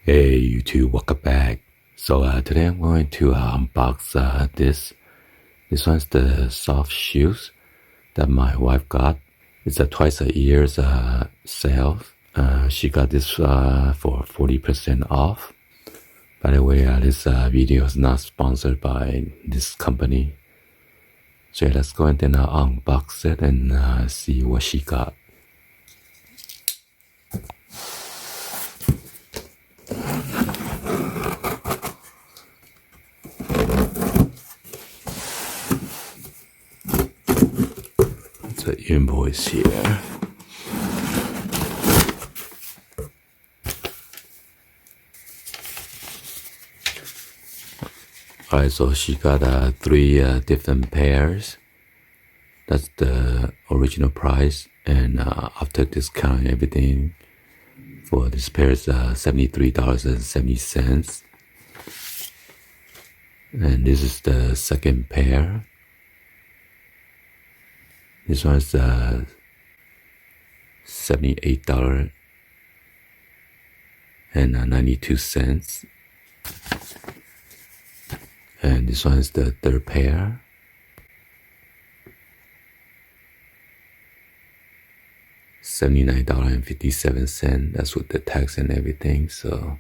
Hey YouTube, welcome back. So today I'm going to unbox this. This one's the soft shoes that my wife got. It's a twice a year's sale. She got this for 40% off. By the way, this video is not sponsored by this company. So yeah, let's go ahead and unbox it and see what she got. The invoice here. Alright, so she got 3 different pairs. That's the original price, and after discount and everything, for this pair is $73.70. And this is the second pair. This one is $78.92. And this one is the third pair. $79.57. That's with the tax and everything. So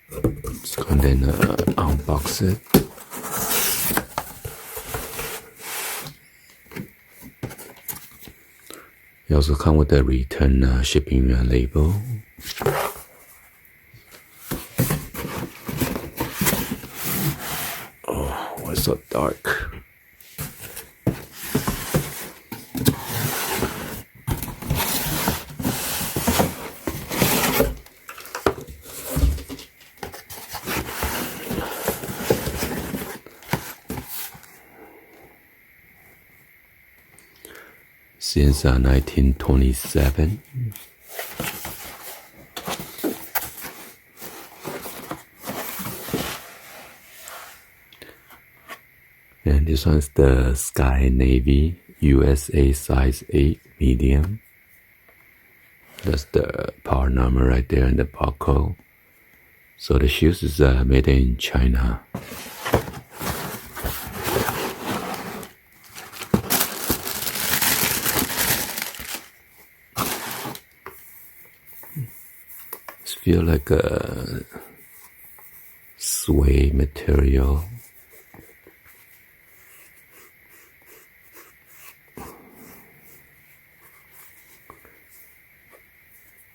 let's go and then unbox it. It also comes with a return shipping label. Oh, why so dark? Since 1927. And this one's the Sky Navy USA size 8 medium. That's the part number right there in the barcode. So the shoes is made in China. Feel like a suede material.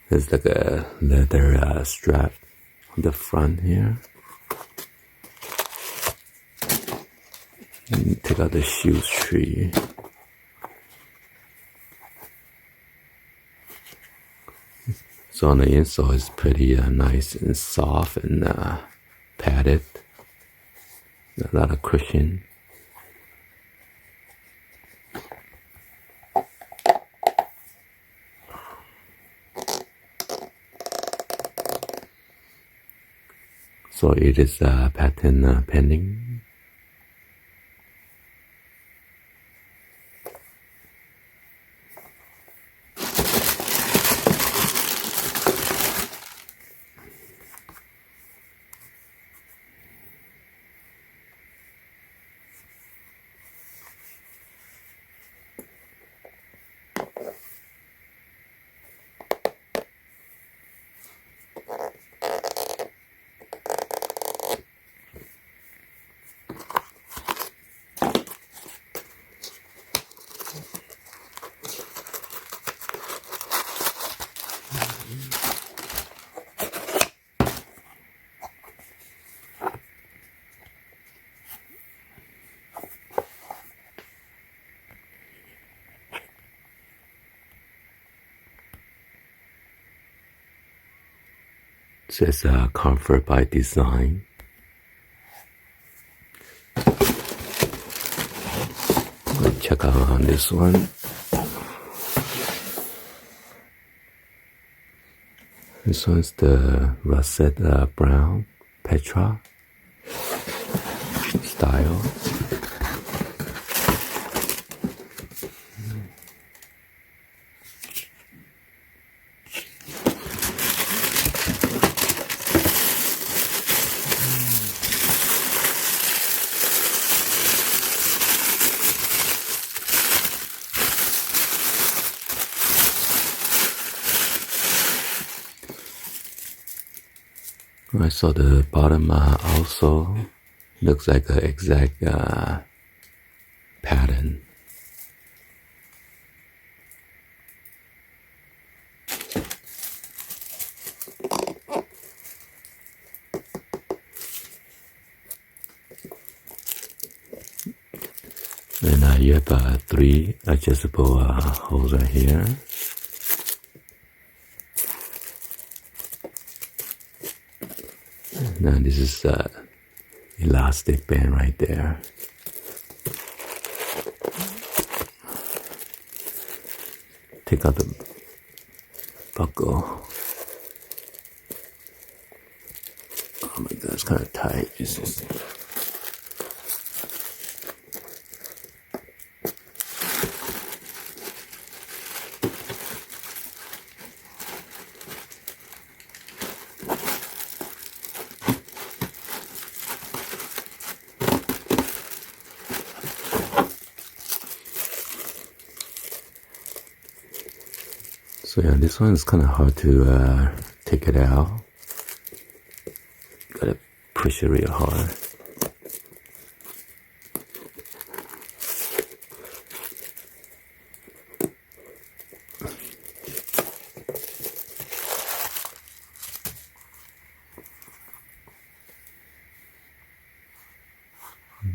There's like a leather strap on the front here. And take out the shoe tree. So on the insole it's pretty nice and soft and padded. A lot of cushion. So it is patent pending. It says comfort by design. Let's check out on this one. This one's the russet brown Petra style. I saw the bottom also looks like an exact pattern. And you have 3 adjustable holes right here. Now this is elastic band right there. Take out the buckle. Oh my god, it's kind of tight. It's just... So yeah, this one is kind of hard to take it out. Gotta push it real hard.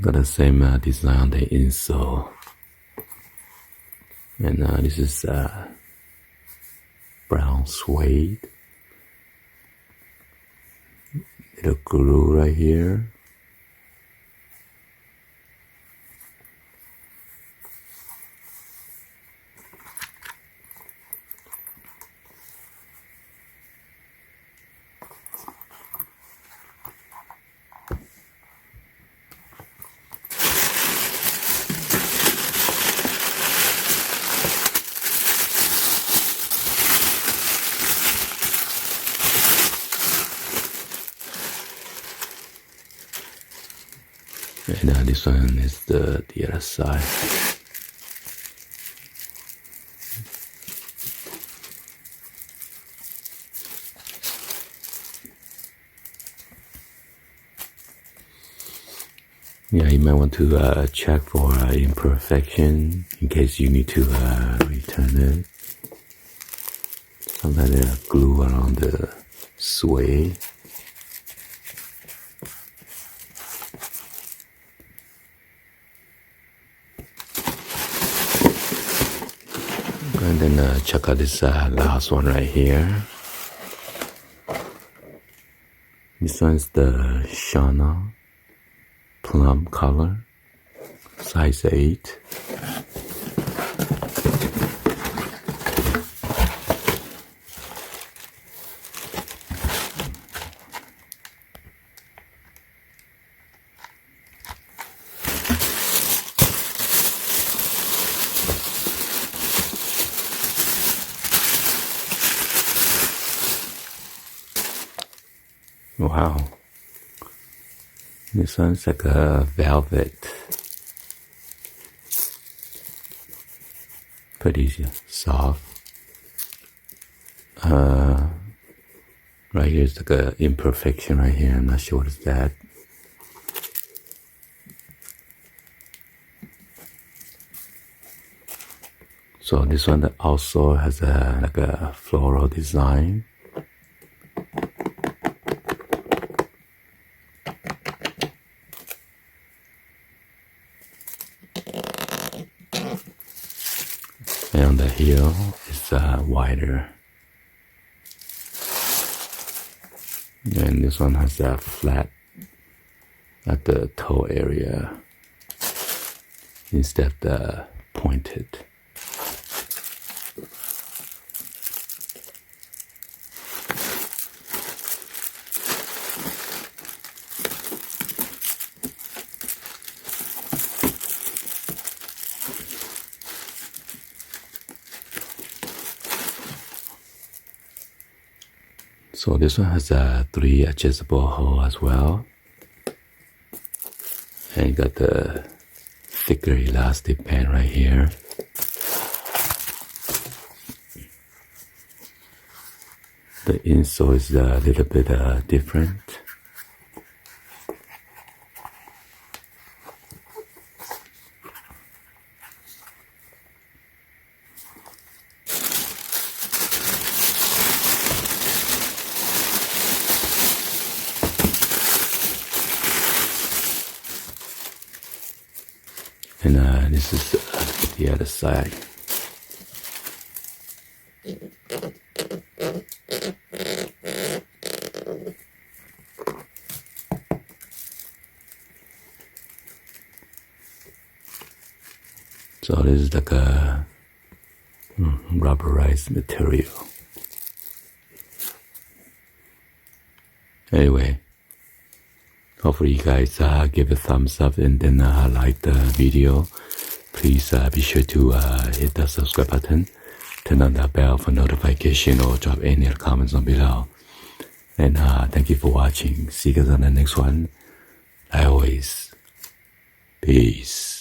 Got the same design on the insole. And this is brown suede. Little glue right here. And this one is the other side. Yeah, you might want to check for imperfection in case you need to return it. Sometimes there's glue around the suede. And then check out this last one right here. This one's the Shana plum color, size 8. Wow, this one's like a velvet, pretty soft. Right here is like a imperfection right here. I'm not sure what is that. So this one also has like a floral design. And on the heel is wider. And this one has a flat at the toe area instead of the pointed. So this one has 3 adjustable holes as well. And you got the thicker elastic band right here. The insole is a little bit different. And this is the other side. So this is like a rubberized material. Anyway, hopefully you guys give a thumbs up and then like the video. Please be sure to hit the subscribe button, turn on the bell for notification, or drop any comments on below. And thank you for watching. See you guys on the next one. Like always, peace.